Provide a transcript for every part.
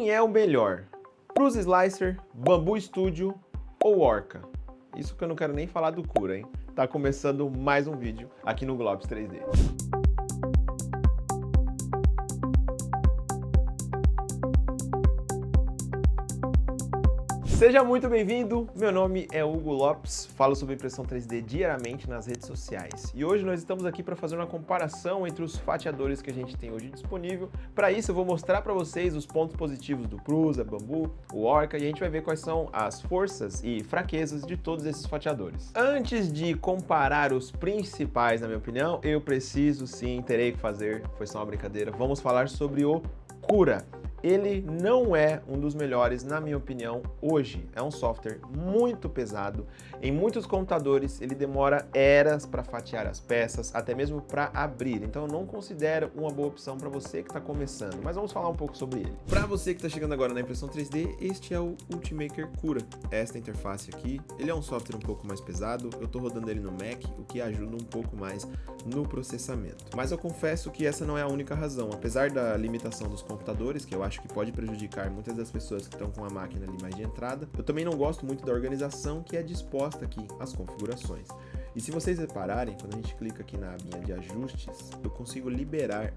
Quem é o melhor? Prusa Slicer, Bambu Studio ou Orca? Isso que eu não quero nem falar do Cura, hein? Tá começando mais um vídeo aqui no Globes 3D. Seja muito bem-vindo, meu nome é Hugo Lopes, falo sobre impressão 3D diariamente nas redes sociais. E hoje nós estamos aqui para fazer uma comparação entre os fatiadores que a gente tem hoje disponível. Para isso eu vou mostrar para vocês os pontos positivos do Prusa, Bambu, o Orca, e a gente vai ver quais são as forças e fraquezas de todos esses fatiadores. Antes de comparar os principais, na minha opinião, eu preciso sim, terei que fazer, foi só uma brincadeira, vamos falar sobre o Cura. Ele não é um dos melhores, na minha opinião, hoje. É um software muito pesado. Em muitos computadores, ele demora eras para fatiar as peças, até mesmo para abrir. Então, eu não considero uma boa opção para você que está começando. Mas vamos falar um pouco sobre ele. Para você que está chegando agora na impressão 3D, este é o Ultimaker Cura. Esta interface aqui, ele é um software um pouco mais pesado. Eu estou rodando ele no Mac, o que ajuda um pouco mais no processamento. Mas eu confesso que essa não é a única razão. Apesar da limitação dos computadores, que eu acho que pode prejudicar muitas das pessoas que estão com a máquina ali mais de entrada, eu também não gosto muito da organização que é disposta aqui, as configurações. E se vocês repararem, quando a gente clica aqui na abinha de ajustes, eu consigo liberar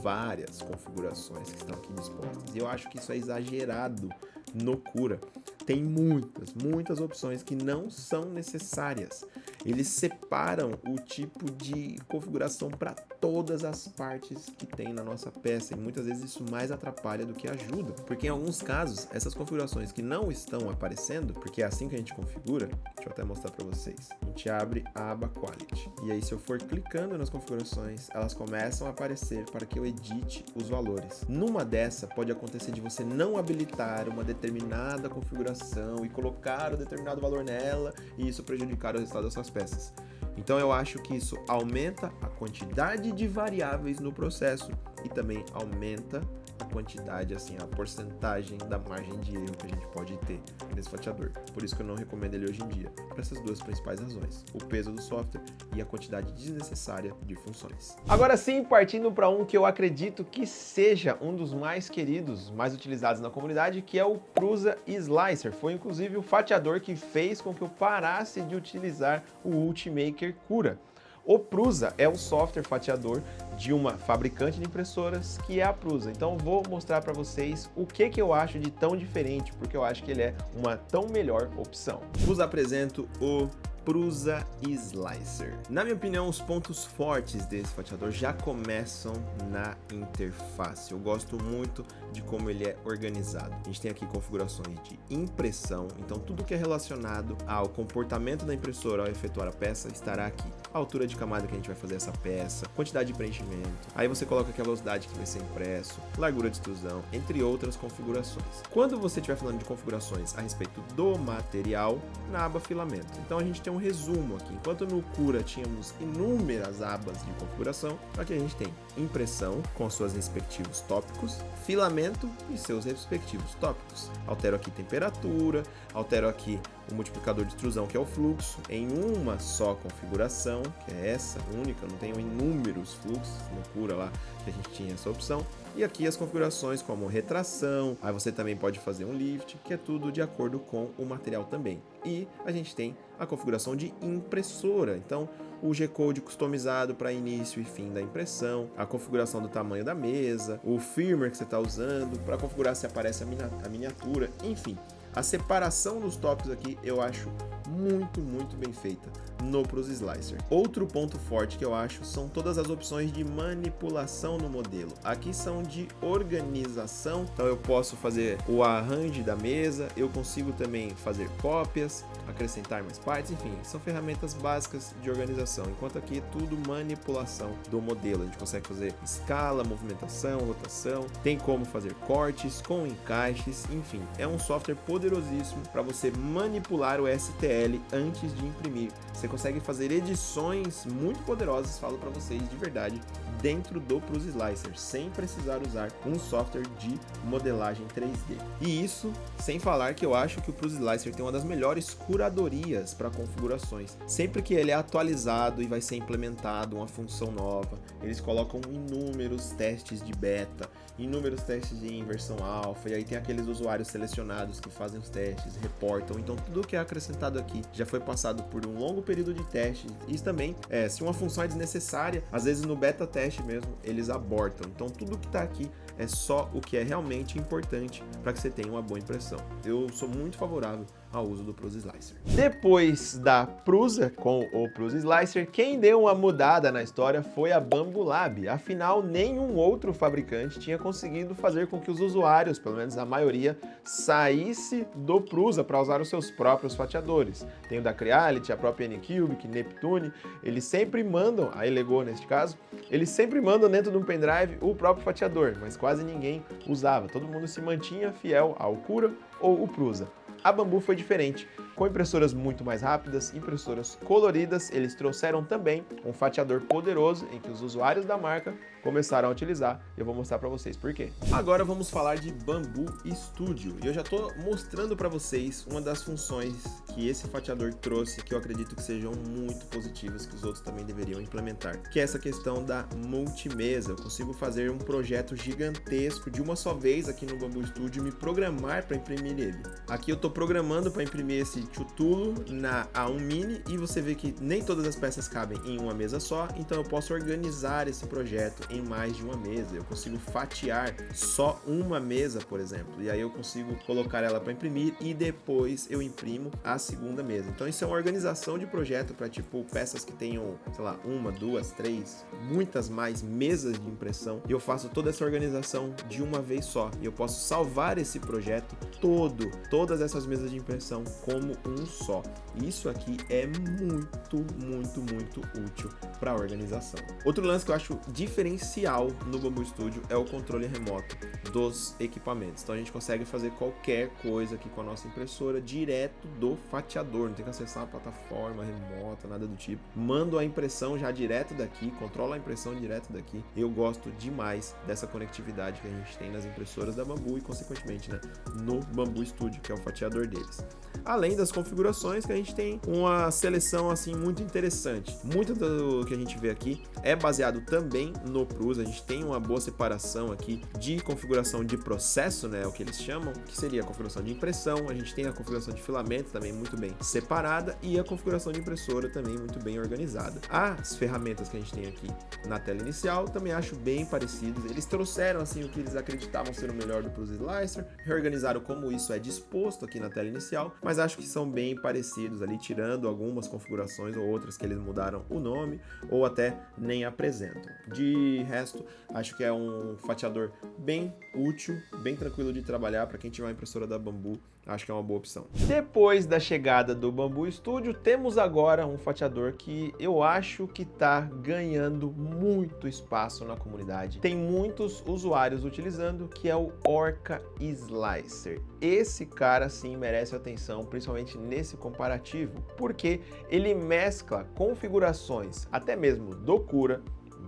várias configurações que estão aqui dispostas. E eu acho que isso é exagerado no Cura. Tem muitas opções que não são necessárias. Eles separam o tipo de configuração para todas as partes que tem na nossa peça e muitas vezes isso mais atrapalha do que ajuda, porque em alguns casos essas configurações que não estão aparecendo, porque é assim que a gente configura, deixa eu até mostrar para vocês, a gente abre a aba Quality e aí se eu for clicando nas configurações, elas começam a aparecer para que eu edite os valores. Numa dessa pode acontecer de você não habilitar uma determinada configuração e colocar um determinado valor nela e isso prejudicar o resultado das suas peças. Então eu acho que isso aumenta a quantidade de variáveis no processo e também aumenta a quantidade, assim, a porcentagem da margem de erro que a gente pode ter nesse fatiador. Por isso que eu não recomendo ele hoje em dia, por essas duas principais razões, o peso do software e a quantidade desnecessária de funções. Agora sim, partindo para um que eu acredito que seja um dos mais queridos, mais utilizados na comunidade, que é o Prusa Slicer. Foi inclusive o fatiador que fez com que eu parasse de utilizar o Ultimaker Cura. O Prusa é um software fatiador de uma fabricante de impressoras que é a Prusa. Então vou mostrar para vocês o que eu acho de tão diferente, porque eu acho que ele é uma tão melhor opção. Vos apresento o Prusa Slicer. Na minha opinião, os pontos fortes desse fatiador já começam na interface. Eu gosto muito de como ele é organizado. A gente tem aqui configurações de impressão, então tudo que é relacionado ao comportamento da impressora ao efetuar a peça estará aqui. A altura de camada que a gente vai fazer essa peça, quantidade de preenchimento, aí você coloca aqui a velocidade que vai ser impresso, largura de extrusão, entre outras configurações. Quando você estiver falando de configurações a respeito do material, na aba filamento. Então a gente tem um resumo aqui. Enquanto no Cura tínhamos inúmeras abas de configuração, aqui a gente tem impressão com seus respectivos tópicos, filamento e seus respectivos tópicos. Altero aqui temperatura, altero aqui o multiplicador de extrusão, que é o fluxo, em uma só configuração, que é essa única, não tenho inúmeros fluxos no Cura lá, que a gente tinha essa opção. E aqui as configurações como retração, aí você também pode fazer um lift, que é tudo de acordo com o material também. E a gente tem a configuração de impressora, então o G-Code customizado para início e fim da impressão, a configuração do tamanho da mesa, o firmware que você está usando, para configurar se aparece a miniatura, enfim. A separação dos tópicos aqui eu acho muito bem feita no Prusa Slicer. Outro ponto forte que eu acho são todas as opções de manipulação no modelo. Aqui são de organização, então eu posso fazer o arranjo da mesa, eu consigo também fazer cópias, acrescentar mais partes, enfim, são ferramentas básicas de organização, enquanto aqui é tudo manipulação do modelo. A gente consegue fazer escala, movimentação, rotação, tem como fazer cortes com encaixes, enfim, é um software poderosíssimo para você manipular o STL antes de imprimir. Você consegue fazer edições muito poderosas, falo para vocês de verdade, dentro do Pruz Slicer, sem precisar usar um software de modelagem 3D. E isso sem falar que eu acho que o Pruz Slicer tem uma das melhores curadorias para configurações. Sempre que ele é atualizado e vai ser implementado uma função nova, eles colocam inúmeros testes de beta, inúmeros testes em versão alfa, e aí tem aqueles usuários selecionados que fazem os testes, reportam. Então tudo que é acrescentado aqui já foi passado por um longo período de teste. E também, se uma função é desnecessária, às vezes no beta teste mesmo, eles abortam. Então tudo que está aqui é só o que é realmente importante para que você tenha uma boa impressão. Eu sou muito favorável ao uso do Pruz Slicer. Depois da Prusa com o Pruz Slicer, quem deu uma mudada na história foi a Bambu Lab. Afinal, nenhum outro fabricante tinha conseguido fazer com que os usuários, pelo menos a maioria, saísse do Prusa para usar os seus próprios fatiadores. Tem o da Creality, a própria Anycubic, Neptune, eles sempre mandam, a Elego neste caso, eles sempre mandam dentro de um pendrive o próprio fatiador, mas quase ninguém usava. Todo mundo se mantinha fiel ao Cura ou o Prusa. A Bambu foi diferente. Com impressoras muito mais rápidas, impressoras coloridas, eles trouxeram também um fatiador poderoso em que os usuários da marca começaram a utilizar. Eu vou mostrar para vocês por quê. Agora vamos falar de Bambu Studio. E eu já estou mostrando para vocês uma das funções que esse fatiador trouxe, que eu acredito que sejam muito positivas, que os outros também deveriam implementar, que é essa questão da multimesa. Eu consigo fazer um projeto gigantesco de uma só vez aqui no Bambu Studio e me programar para imprimir ele. Aqui eu estou programando para imprimir esse Tutulo na A1 Mini e você vê que nem todas as peças cabem em uma mesa só, então eu posso organizar esse projeto em mais de uma mesa. Eu consigo fatiar só uma mesa, por exemplo, e aí eu consigo colocar ela para imprimir e depois eu imprimo a segunda mesa. Então isso é uma organização de projeto para tipo peças que tenham, sei lá, uma, duas, três, muitas mais mesas de impressão, e eu faço toda essa organização de uma vez só. E eu posso salvar esse projeto todas essas mesas de impressão como um só. Isso aqui é muito útil para a organização. Outro lance que eu acho diferencial no Bambu Studio é o controle remoto dos equipamentos. Então a gente consegue fazer qualquer coisa aqui com a nossa impressora direto do fatiador, não tem que acessar a plataforma remota, nada do tipo. Mando a impressão já direto daqui, controlo a impressão direto daqui. Eu gosto demais dessa conectividade que a gente tem nas impressoras da Bambu e consequentemente, né, no Bambu Studio, que é o fatiador deles. Além das configurações, que a gente tem uma seleção assim muito interessante. Muito do que a gente vê aqui é baseado também no Prusa. A gente tem uma boa separação aqui de configuração de processo, né, o que eles chamam, que seria a configuração de impressão. A gente tem a configuração de filamento também muito bem separada e a configuração de impressora também muito bem organizada. As ferramentas que a gente tem aqui na tela inicial também acho bem parecidas. Eles trouxeram assim o que eles acreditavam ser o melhor do Pruz Slicer, reorganizaram como isso é disposto aqui na tela inicial, mas acho que são bem parecidos ali, tirando algumas configurações ou outras que eles mudaram o nome ou até nem apresentam. De resto, acho que é um fatiador bem útil, bem tranquilo de trabalhar para quem tiver uma impressora da Bambu. Acho que é uma boa opção. Depois da chegada do Bambu Studio, temos agora um fatiador que eu acho que está ganhando muito espaço na comunidade. Tem muitos usuários utilizando, que é o Orca Slicer. Esse cara sim merece atenção, principalmente nesse comparativo, porque ele mescla configurações até mesmo do Cura,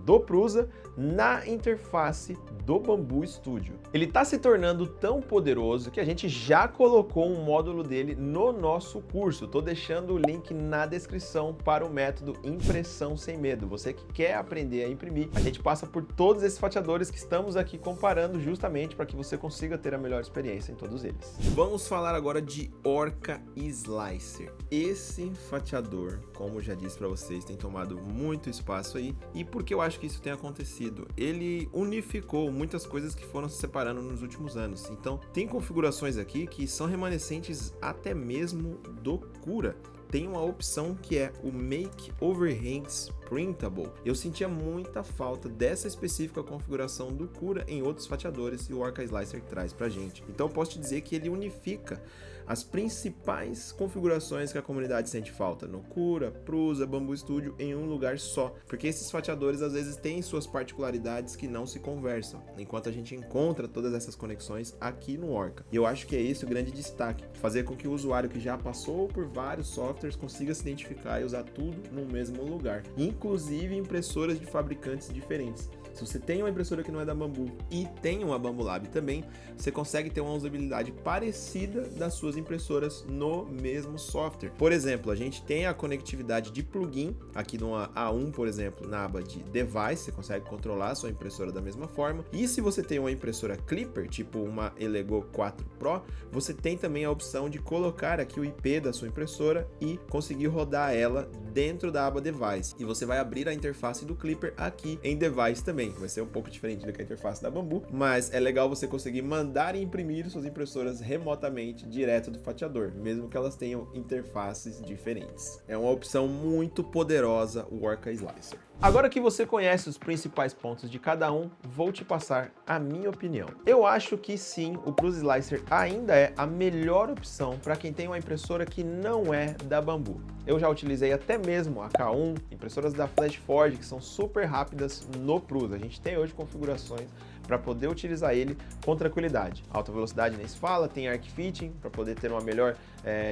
do Prusa, na interface do Bambu Studio. Ele está se tornando tão poderoso que a gente já colocou um módulo dele no nosso curso. Estou deixando o link na descrição para o método Impressão Sem Medo. Você que quer aprender a imprimir, a gente passa por todos esses fatiadores que estamos aqui comparando justamente para que você consiga ter a melhor experiência em todos eles. Vamos falar agora de Orca Slicer. Esse fatiador, como já disse para vocês, tem tomado muito espaço aí, e por que eu acho que isso tem acontecido? Ele unificou muitas coisas que foram se separando nos últimos anos. Então, tem configurações aqui que são remanescentes até mesmo do Cura. Tem uma opção que é o Make Overhangs Printable. Eu sentia muita falta dessa específica configuração do Cura em outros fatiadores e o Orca Slicer traz pra gente. Então eu posso te dizer que ele unifica as principais configurações que a comunidade sente falta no Cura, Prusa, Bambu Studio em um lugar só, porque esses fatiadores às vezes têm suas particularidades que não se conversam, enquanto a gente encontra todas essas conexões aqui no Orca. E eu acho que é esse o grande destaque, fazer com que o usuário que já passou por vários softwares consiga se identificar e usar tudo no mesmo lugar, inclusive impressoras de fabricantes diferentes. Se você tem uma impressora que não é da Bambu e tem uma Bambolab também, você consegue ter uma usabilidade parecida das suas impressoras no mesmo software. Por exemplo, a gente tem a conectividade de plugin aqui no A1, por exemplo, na aba de Device, você consegue controlar a sua impressora da mesma forma. E se você tem uma impressora Clipper, tipo uma Elego 4 Pro, você tem também a opção de colocar aqui o IP da sua impressora e conseguir rodar ela dentro da aba Device. E você vai abrir a interface do Clipper aqui em Device também. Vai ser um pouco diferente do que a interface da Bambu, mas é legal você conseguir mandar e imprimir suas impressoras remotamente direto do fatiador, mesmo que elas tenham interfaces diferentes. É uma opção muito poderosa o Orca Slicer. Agora que você conhece os principais pontos de cada um, vou te passar a minha opinião. Eu acho que sim, o Prusa Slicer ainda é a melhor opção para quem tem uma impressora que não é da Bambu. Eu já utilizei até mesmo a K1, impressoras da Flashforge, que são super rápidas no Prusa. A gente tem hoje configurações para poder utilizar ele com tranquilidade. Alta velocidade nem se fala, tem Arc Fitting para poder ter uma melhor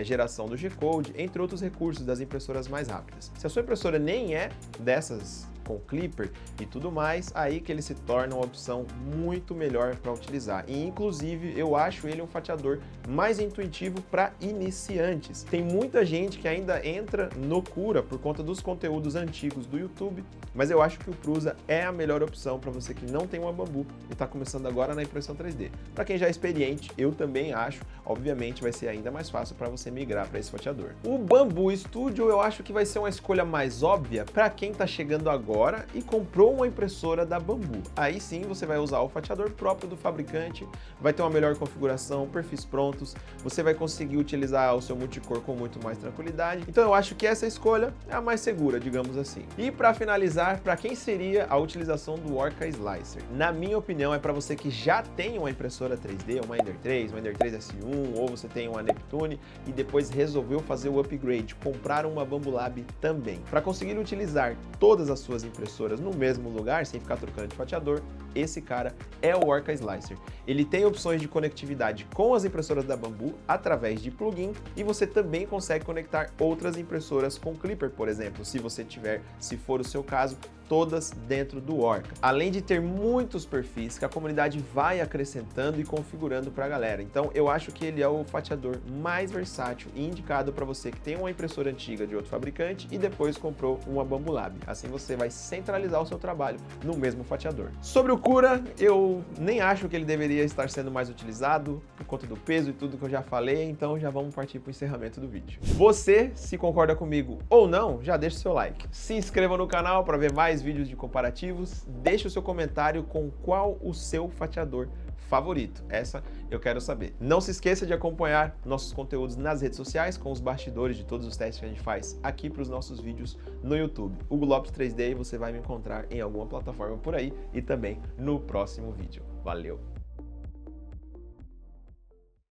geração do G-Code, entre outros recursos das impressoras mais rápidas. Se a sua impressora nem é dessas com Clipper e tudo mais, aí que ele se torna uma opção muito melhor para utilizar. E inclusive eu acho ele um fatiador mais intuitivo para iniciantes. Tem muita gente que ainda entra no Cura por conta dos conteúdos antigos do YouTube, mas eu acho que o Prusa é a melhor opção para você que não tem uma Bambu e está começando agora na impressão 3D. Para quem já é experiente, eu também acho, obviamente vai ser ainda mais fácil para você migrar para esse fatiador. O Bambu Studio eu acho que vai ser uma escolha mais óbvia para quem está chegando agora e comprou uma impressora da Bambu. Aí sim você vai usar o fatiador próprio do fabricante, vai ter uma melhor configuração, perfis prontos, você vai conseguir utilizar o seu multicor com muito mais tranquilidade. Então eu acho que essa escolha é a mais segura, digamos assim. E para finalizar, para quem seria a utilização do Orca Slicer? Na minha opinião, é para você que já tem uma impressora 3D, uma Ender 3, uma Ender 3 S1, ou você tem uma Neptune e depois resolveu fazer o upgrade, comprar uma Bambolab também. Para conseguir utilizar todas as suas impressoras no mesmo lugar, sem ficar trocando de fatiador, esse cara é o Orca Slicer. Ele tem opções de conectividade com as impressoras da Bambu através de plugin e você também consegue conectar outras impressoras com Clipper, por exemplo, se você tiver, se for o seu caso, todas dentro do Orca. Além de ter muitos perfis que a comunidade vai acrescentando e configurando para a galera. Então eu acho que ele é o fatiador mais versátil e indicado para você que tem uma impressora antiga de outro fabricante e depois comprou uma Bambolab. Assim você vai centralizar o seu trabalho no mesmo fatiador. Sobre o Cura, eu nem acho que ele deveria estar sendo mais utilizado por conta do peso e tudo que eu já falei, então já vamos partir para o encerramento do vídeo. Você, se concorda comigo ou não, já deixa o seu like. Se inscreva no canal para ver mais vídeos de comparativos, deixe o seu comentário com qual o seu fatiador favorito. Essa eu quero saber. Não se esqueça de acompanhar nossos conteúdos nas redes sociais, com os bastidores de todos os testes que a gente faz aqui para os nossos vídeos no YouTube. Hugo Lopes 3D, e você vai me encontrar em alguma plataforma por aí e também no próximo vídeo. Valeu!